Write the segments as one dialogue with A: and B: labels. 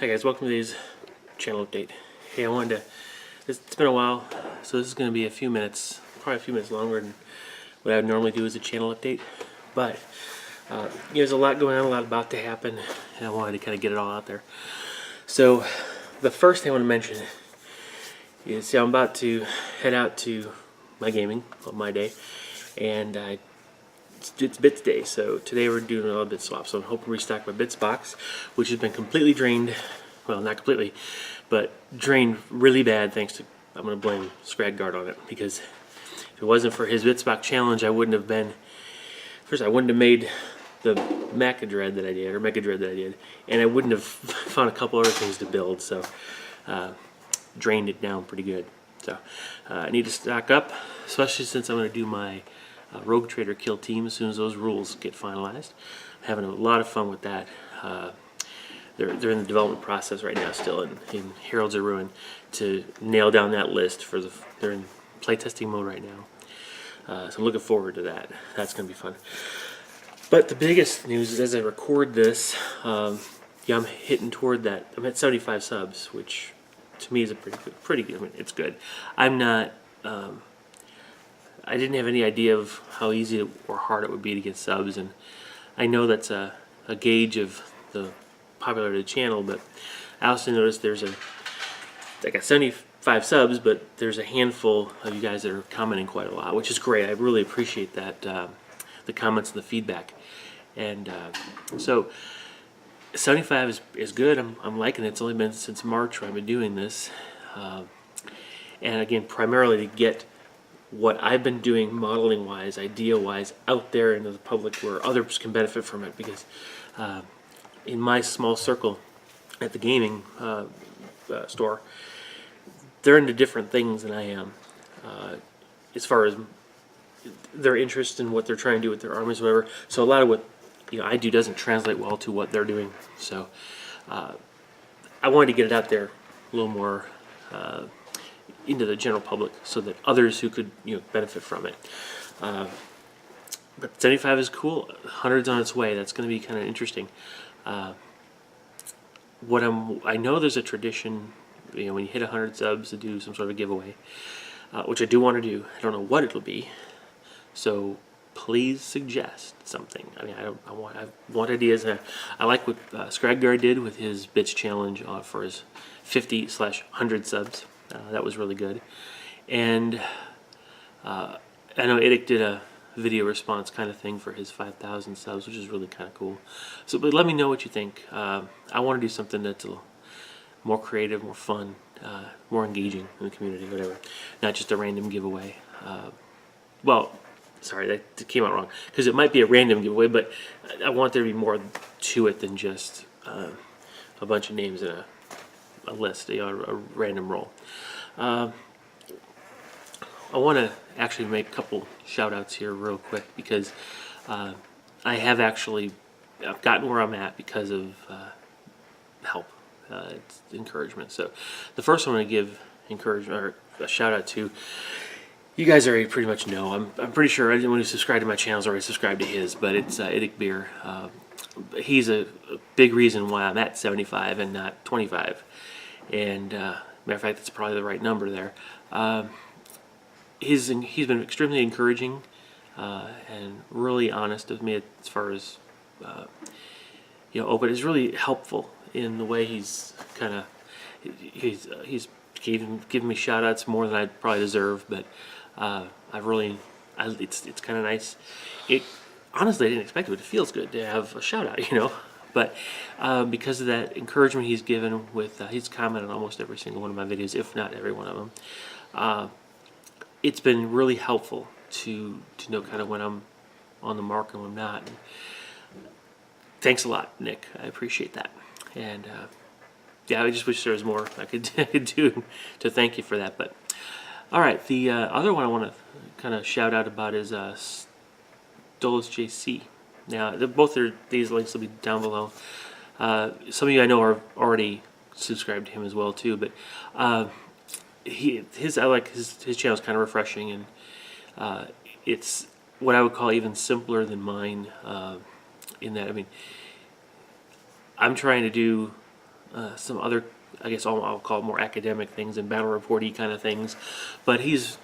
A: Hi guys, welcome to today's channel update. Hey, it's been a while, so this is going to be a few minutes, probably a few minutes longer than what I would normally do as a channel update. But there's a lot going on, a lot about to happen, and I wanted to kind of get it all out there. So the first thing I want to mention is I'm about to head out to my gaming on my day, and it's bits day, so today we're doing a little bit swap. So I'm hoping to restock my bits box, which has been completely drained. Well, not completely, but drained really bad thanks to, I'm going to blame Scrag Guard on it, because if it wasn't for his bits box challenge, I wouldn't have made the Mega Dread that I did, and I wouldn't have found a couple other things to build. So drained it down pretty good. So I need to stock up, especially since I'm going to do my Rogue Trader kill team as soon as those rules get finalized. I'm having a lot of fun with that. They're in the development process right now still in Heralds of Ruin to nail down that list for they're in playtesting mode right now. So I'm looking forward to that. That's going to be fun. But the biggest news is as I record this, I'm hitting toward that. I'm at 75 subs, which to me is a pretty good. I mean, it's good. I'm not. I didn't have any idea of how easy or hard it would be to get subs, and I know that's a gauge of the popularity of the channel, but I also noticed I got 75 subs, but there's a handful of you guys that are commenting quite a lot, which is great. I really appreciate that, the comments and the feedback. And so 75 is good. I'm liking it. It's only been since March where I've been doing this, and again, primarily to get what I've been doing modeling wise, idea wise, out there into the public where others can benefit from it. Because in my small circle at the gaming store, they're into different things than I am, as far as their interest in what they're trying to do with their armies or whatever. So a lot of what I do doesn't translate well to what they're doing. So I wanted to get it out there a little more into the general public, so that others who could benefit from it. But 75 is cool. 100's on its way. That's going to be kind of interesting. I know there's a tradition, when you hit 100 subs, to do some sort of giveaway, which I do want to do. I don't know what it'll be, so please suggest something. I mean, I want ideas. I like what Scrag Guard did with his bits challenge for his 50/100 subs. That was really good. And I know IDIC did a video response kind of thing for his 5,000 subs, which is really kind of cool. So, but let me know what you think. I want to do something that's a little more creative, more fun, more engaging in the community, whatever. Not just a random giveaway. Well, sorry, that came out wrong, because it might be a random giveaway, but I want there to be more to it than just a bunch of names in a list, a random roll. I want to actually make a couple shout-outs here real quick, because I've gotten where I'm at because of help. It's encouragement. So the first one I'm going to give encouragement or a shout-out to, you guys already pretty much know. I'm pretty sure anyone who subscribed to my channel has already subscribed to his, but it's IDICBeer. He's a big reason why I'm at 75 and not 25. And matter of fact, that's probably the right number there. He's been extremely encouraging and really honest with me as far as open. It's really helpful in the way he's given me shout outs more than I probably deserve, but it's kind of nice. Honestly, I didn't expect it, but it feels good to have a shout out, But because of that encouragement he's given with, he's commented on almost every single one of my videos, if not every one of them. It's been really helpful to know kind of when I'm on the mark and when I'm not. And thanks a lot, Nick. I appreciate that. And yeah, I just wish there was more I could do to thank you for that. But all right, the other one I want to kind of shout out about is StolasJC. Now, both these links will be down below. Some of you I know are already subscribed to him as well too, but I like his channel is kind of refreshing, and it's what I would call even simpler than mine. In that, I mean, I'm trying to do some other, I guess I'll call it more academic things and battle report-y kind of things, but he's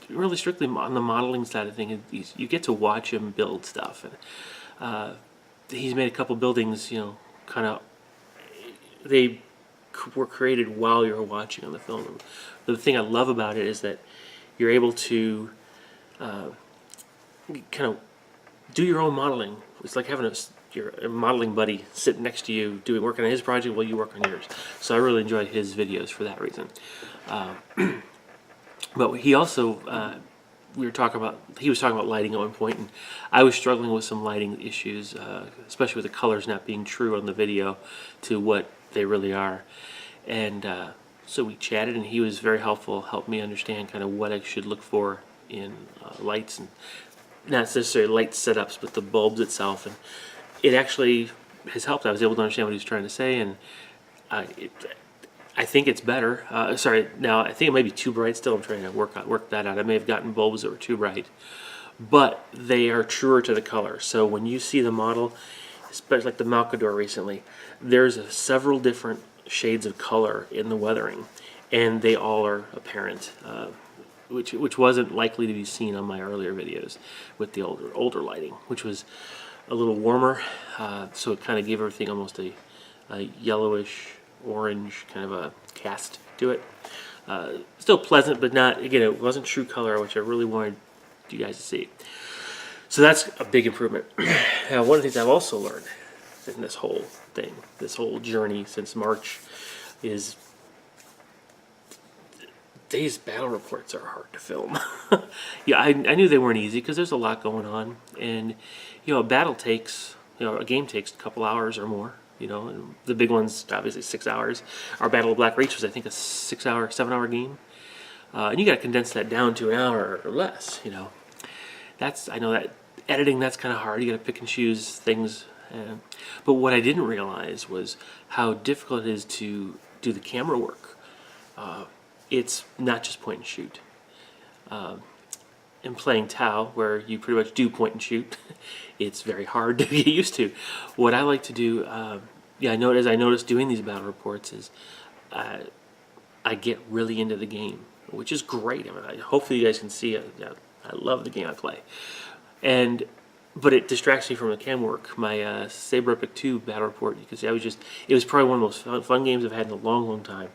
A: really strictly on the modeling side of things. You get to watch him build stuff, and he's made a couple buildings, you know, kind of, they were created while you're watching on the film. The thing I love about it is that you're able to kind of do your own modeling. It's like having a modeling buddy sitting next to you working on his project while you work on yours. So I really enjoy his videos for that reason. But he also, he was talking about lighting at one point, and I was struggling with some lighting issues, especially with the colors not being true on the video to what they really are. And so we chatted, and he was very helpful, helped me understand kind of what I should look for in lights, and not necessarily light setups, but the bulbs itself. And it actually has helped. I was able to understand what he was trying to say, and I think it's better. Sorry, now I think it might be too bright still. I'm trying to work that out. I may have gotten bulbs that were too bright, but they are truer to the color. So when you see the model, especially like the Malcador recently, there's several different shades of color in the weathering, and they all are apparent, which wasn't likely to be seen on my earlier videos with the older lighting, which was a little warmer, so it kind of gave everything almost a yellowish orange kind of a cast to it. Still pleasant, but not, again, it wasn't true color, which I really wanted you guys to see. So that's a big improvement. Now, one of the things I've also learned in this whole thing, this whole journey since March, is these battle reports are hard to film. Yeah, I knew they weren't easy because there's a lot going on, and you know, a game takes a couple hours or more. You know, and the big one's obviously 6 hours. Our Battle of Black Reach was, I think, a 7-hour game, and you got to condense that down to an hour or less. You know, I know that editing, that's kind of hard. You got to pick and choose things. But what I didn't realize was how difficult it is to do the camera work. It's not just point and shoot. In playing Tau, where you pretty much do point and shoot, it's very hard to get used to. What I like to do, I noticed doing these battle reports is I get really into the game, which is great. I mean, hopefully you guys can see it. I love the game I play, but it distracts me from the cam work. My Saber Epic 2 battle report, you can see it was probably one of the most fun games I've had in a long, long time,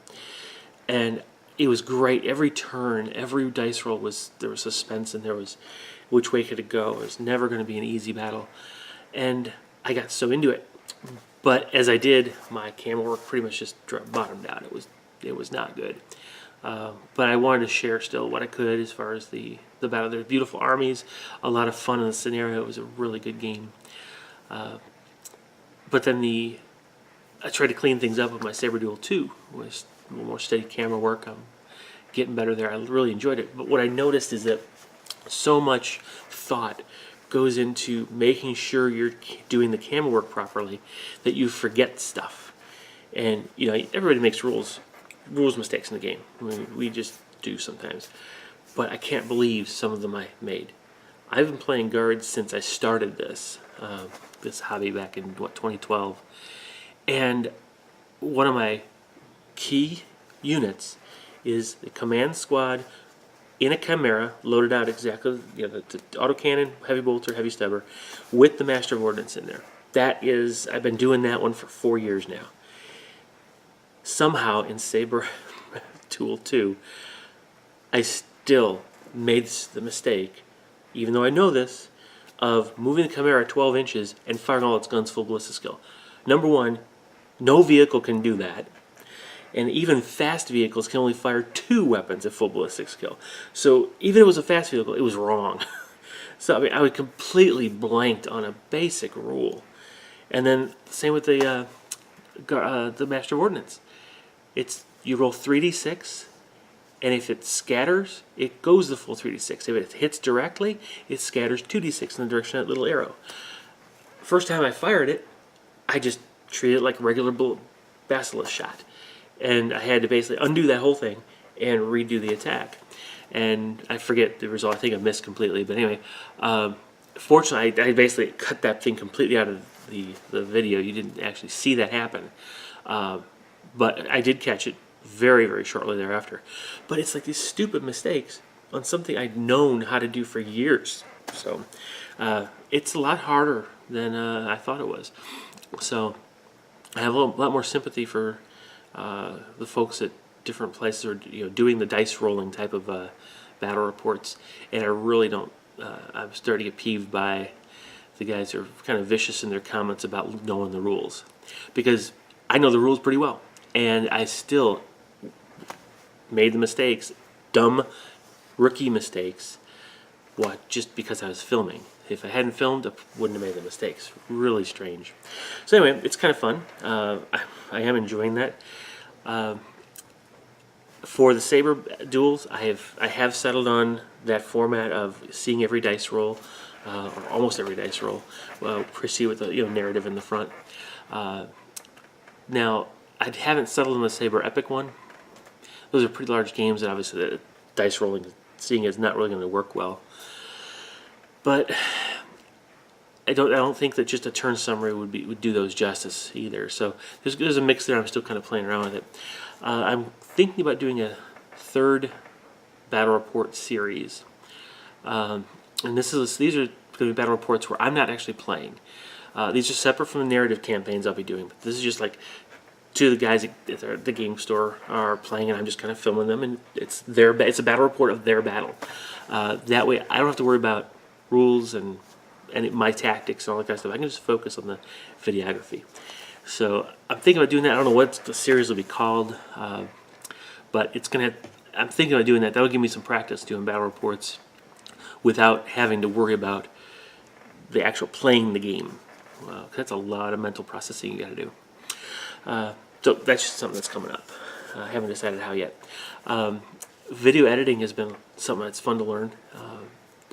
A: and it was great. Every turn, every dice roll there was suspense, and there was which way could it go. It was never going to be an easy battle, and I got so into it. But as I did, my camera work pretty much just bottomed out. It was not good. But I wanted to share still what I could as far as the battle. There's beautiful armies, a lot of fun in the scenario. It was a really good game. But then I tried to clean things up with my Saber Duel 2, with a little more steady camera work. I'm getting better there. I really enjoyed it. But what I noticed is that so much thought goes into making sure you're doing the camera work properly that you forget stuff. And you know, everybody makes rules mistakes in the game. I mean, we just do sometimes. But I can't believe some of them I made. I've been playing guards since I started this hobby back in 2012, and one of my key units is the command squad in a Chimera, loaded out exactly, you know, the autocannon, heavy bolter, heavy stubber, with the Master of Ordnance in there. I've been doing that one for 4 years now. Somehow in Saber Tool 2, I still made the mistake, even though I know this, of moving the Chimera 12 inches and firing all its guns full ballistic skill. Number one, no vehicle can do that. And even fast vehicles can only fire 2 weapons at full ballistic skill. So even if it was a fast vehicle, it was wrong. So I mean, I was completely blanked on a basic rule. And then same with the Master of Ordnance. You roll 3d6, and if it scatters, it goes the full 3d6. If it hits directly, it scatters 2d6 in the direction of that little arrow. First time I fired it, I just treated it like a regular basilisk shot. And I had to basically undo that whole thing and redo the attack. And I forget the result. I think I missed completely. But anyway, fortunately, I basically cut that thing completely out of the video. You didn't actually see that happen. but I did catch it very, very shortly thereafter. But it's like these stupid mistakes on something I'd known how to do for years. So it's a lot harder than I thought it was. So I have a lot more sympathy for the folks at different places, or doing the dice rolling type of battle reports, and I really don't. I'm starting to get peeved by the guys who are kind of vicious in their comments about knowing the rules, because I know the rules pretty well, and I still made the mistakes, dumb rookie mistakes, just because I was filming. If I hadn't filmed, I wouldn't have made the mistakes. Really strange. So anyway, it's kind of fun. I am enjoying that. For the saber duels, I have settled on that format of seeing every dice roll, or almost every dice roll, proceed with the narrative in the front. Now, I haven't settled on the saber epic one. Those are pretty large games, and obviously the dice rolling, seeing is not really going to work well. But I don't think that just a turn summary would do those justice either. So there's a mix there. I'm still kind of playing around with it. I'm thinking about doing a third battle report series, and these are going to be battle reports where I'm not actually playing. These are separate from the narrative campaigns I'll be doing. But this is just like two of the guys at the game store are playing, and I'm just kind of filming them, and it's a battle report of their battle. That way, I don't have to worry about rules and my tactics and all that kind of stuff. I can just focus on the videography. So I'm thinking about doing that. I don't know what the series will be called, but I'm thinking about doing that. That'll give me some practice doing battle reports without having to worry about the actual playing the game. That's a lot of mental processing you got to do. So that's just something that's coming up. I haven't decided how yet. Video editing has been something that's fun to learn.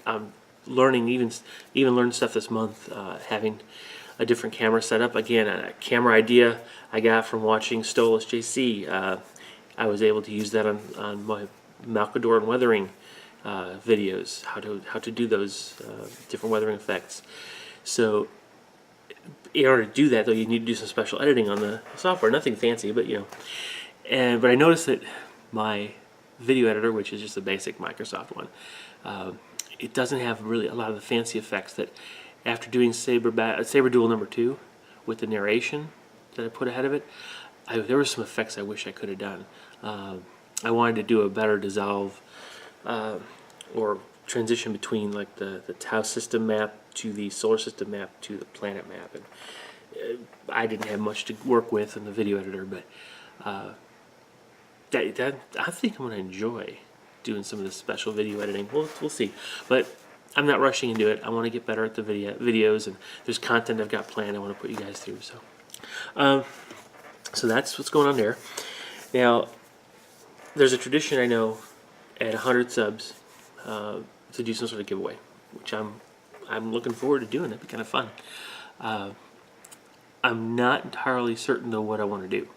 A: I'm learning, even learned stuff this month, having a different camera setup. Again, a camera idea I got from watching StolasJC. I was able to use that on my Malcador and weathering videos, how to do those different weathering effects. So in order to do that, though, you need to do some special editing on the software. Nothing fancy, but but I noticed that my video editor, which is just a basic Microsoft one, it doesn't have really a lot of the fancy effects that after doing Saber Duel number 2 with the narration that I put ahead of it, there were some effects I wish I could have done. I wanted to do a better dissolve or transition between like the Tau system map to the solar system map to the planet map, and I didn't have much to work with in the video editor, but I think I'm going to enjoy doing some of this special video editing. We'll see, but I'm not rushing into it. I want to get better at the videos, and there's content I've got planned I want to put you guys through. So that's what's going on there. Now, there's a tradition I know at 100 subs to do some sort of giveaway, which I'm looking forward to doing. That'd be kind of fun. I'm not entirely certain though what I want to do,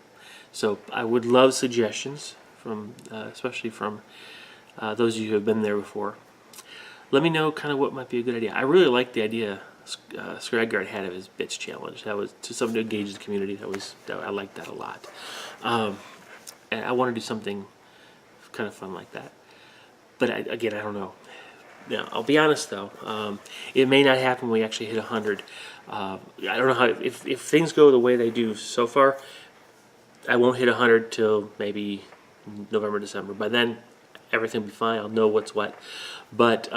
A: so I would love suggestions from, especially from those of you who have been there before. Let me know kind of what might be a good idea. I really like the idea Scrag Guard had of his bitch challenge. That was to something to engage the community. I liked that a lot. And I want to do something kind of fun like that. But again, I don't know. Now, I'll be honest though, it may not happen when we actually hit 100. I don't know how, if things go the way they do so far, I won't hit 100 till maybe November, December. By then, everything will be fine. I'll know what's what. But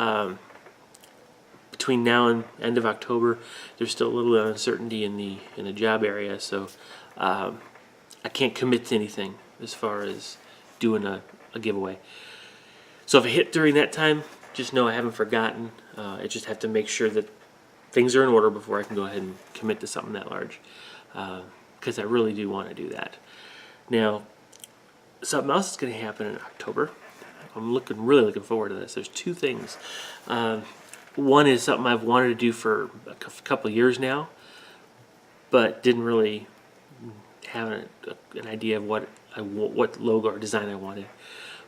A: between now and end of October, there's still a little bit of uncertainty in the job area, so I can't commit to anything as far as doing a giveaway. So if I hit during that time, just know I haven't forgotten. I just have to make sure that things are in order before I can go ahead and commit to something that large, because I really do want to do that. Now, something else is going to happen in October. I'm really looking forward to this. There's two things. One is something I've wanted to do for a couple of years now, but didn't really have an idea of what logo or design I wanted.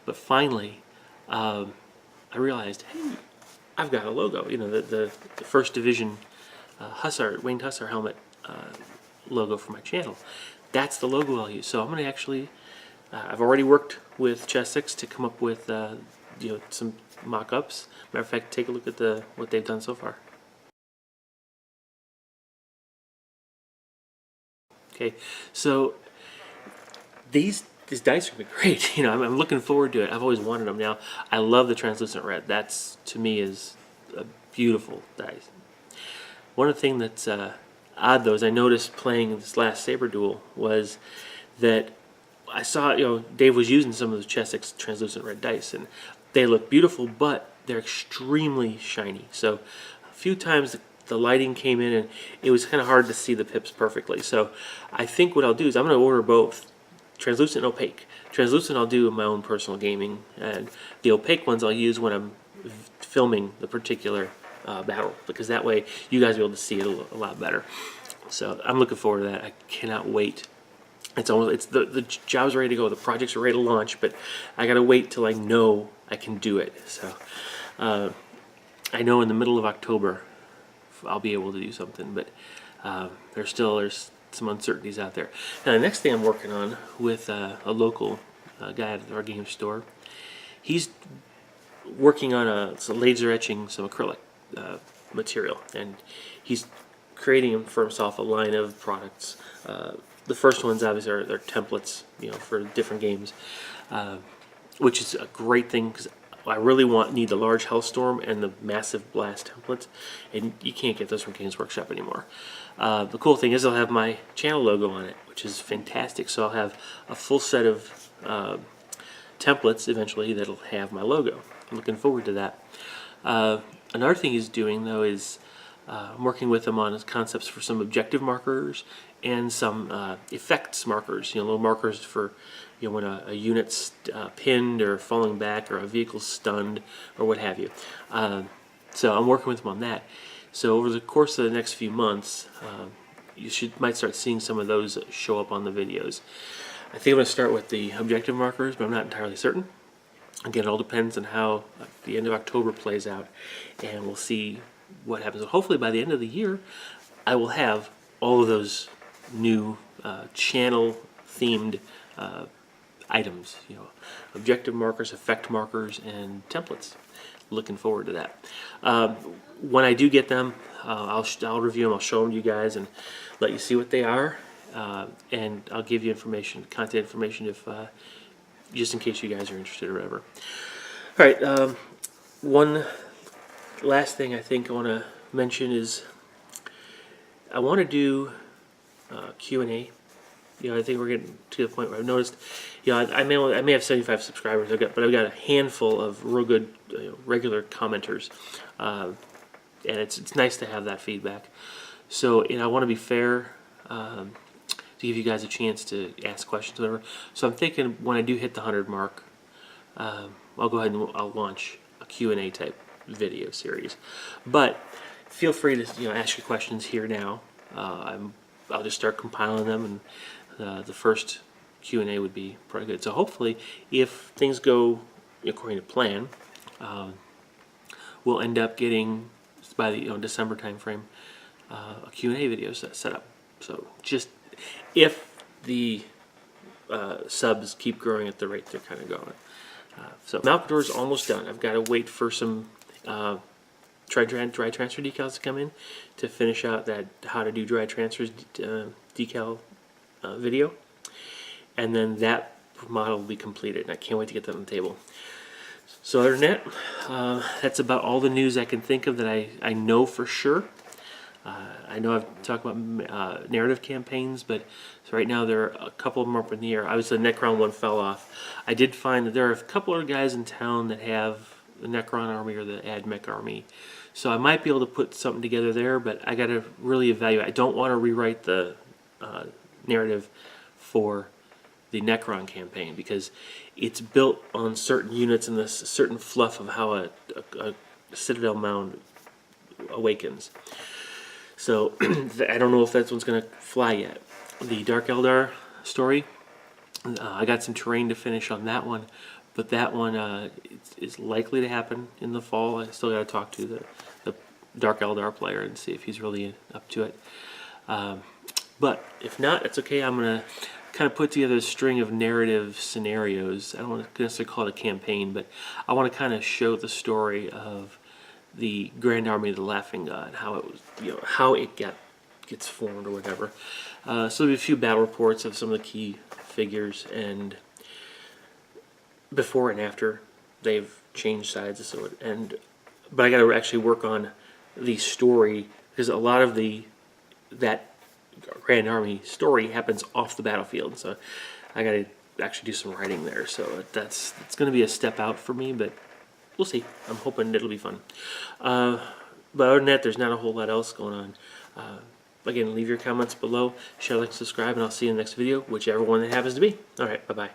A: But finally, I realized, hey, I've got a logo. You know, the First Division Winged Hussar helmet logo for my channel. that's the logo I'll use. So I'm going to actually, I've already worked with Chess6 to come up with some mock-ups. Matter of fact, take a look at what they've done so far. Okay, so these dice are going to be great. I'm looking forward to it. I've always wanted them. Now, I love the translucent red. That's, to me, is a beautiful dice. One of the things that's odd, though, is I noticed playing this last Saber duel was that I saw, Dave was using some of the Chess6 translucent red dice, and they look beautiful, but they're extremely shiny. So a few times the lighting came in, and it was kind of hard to see the pips perfectly. So I think what I'll do is I'm going to order both translucent and opaque. Translucent I'll do in my own personal gaming, and the opaque ones I'll use when I'm filming the particular battle, because that way you guys will be able to see it a lot better. So I'm looking forward to that. I cannot wait. The job's ready to go, the projects are ready to launch, but I gotta wait till I know I can do it. So I know in the middle of October I'll be able to do something, but there's some uncertainties out there. Now the next thing I'm working on with a local guy at our game store, he's working on laser etching some acrylic material, and he's creating for himself a line of products. The first ones obviously are templates, for different games, which is a great thing because I really need the large Hellstorm and the massive Blast templates, and you can't get those from Games Workshop anymore. The cool thing is I'll have my channel logo on it, which is fantastic. So I'll have a full set of templates eventually that'll have my logo. I'm looking forward to that. Another thing he's doing, though, is I'm working with him on his concepts for some objective markers and some effects markers, little markers for when a unit's pinned or falling back or a vehicle's stunned or what have you. So I'm working with him on that. So over the course of the next few months, you might start seeing some of those show up on the videos. I think I'm going to start with the objective markers, but I'm not entirely certain. Again, it all depends on how the end of October plays out, and we'll see what happens. Hopefully by the end of the year, I will have all of those new channel-themed items, objective markers, effect markers, and templates. Looking forward to that. When I do get them, I'll review them, I'll show them to you guys, and let you see what they are, and I'll give you content information if just in case you guys are interested or whatever. All right, one last thing I think I want to mention is I want to do Q&A. I think we're getting to the point where I've noticed, I may have 75 subscribers, but I've got a handful of real good regular commenters, and it's nice to have that feedback. So, I want to be fair, to give you guys a chance to ask questions, whatever. So I'm thinking when I do hit the 100 mark, I'll go ahead and I'll launch a Q&A type video series. But feel free to ask your questions here now. I'll just start compiling them, and the first Q&A would be pretty good. So hopefully, if things go according to plan, we'll end up getting by the December timeframe a Q&A video set up. So just if the subs keep growing at the rate they're kind of going. So Malcador's almost done. I've got to wait for some dry transfer decals to come in to finish out that how to do dry transfers decal video, and then that model will be completed, and I can't wait to get that on the table. So other than that, that's about all the news I can think of that I know for sure. I know I've talked about narrative campaigns, but so right now there are a couple of them up in the air. Obviously the Necron one fell off. I did find that there are a couple of guys in town that have the Necron army or the AdMech army, so I might be able to put something together there, but I got to really evaluate. I don't want to rewrite the narrative for the Necron campaign because it's built on certain units and this certain fluff of how a Citadel mound awakens. So I don't know if that one's going to fly yet. The Dark Eldar story, I got some terrain to finish on that one, but that one is likely to happen in the fall. I still got to talk to the Dark Eldar player and see if he's really up to it. But if not, it's okay. I'm gonna kind of put together a string of narrative scenarios. I don't want to necessarily call it a campaign, but I want to kind of show the story of the Grand Army of the Laughing God, how it was, how it gets formed or whatever. So there'll be a few battle reports of some of the key figures, and before and after they've changed sides. But I got to actually work on the story, because a lot of that Grand Army story happens off the battlefield. So I got to actually do some writing there. So it's going to be a step out for me, but we'll see. I'm hoping it'll be fun. But other than that, there's not a whole lot else going on. Again, leave your comments below, share, like, subscribe, and I'll see you in the next video, whichever one it happens to be. Alright, bye-bye.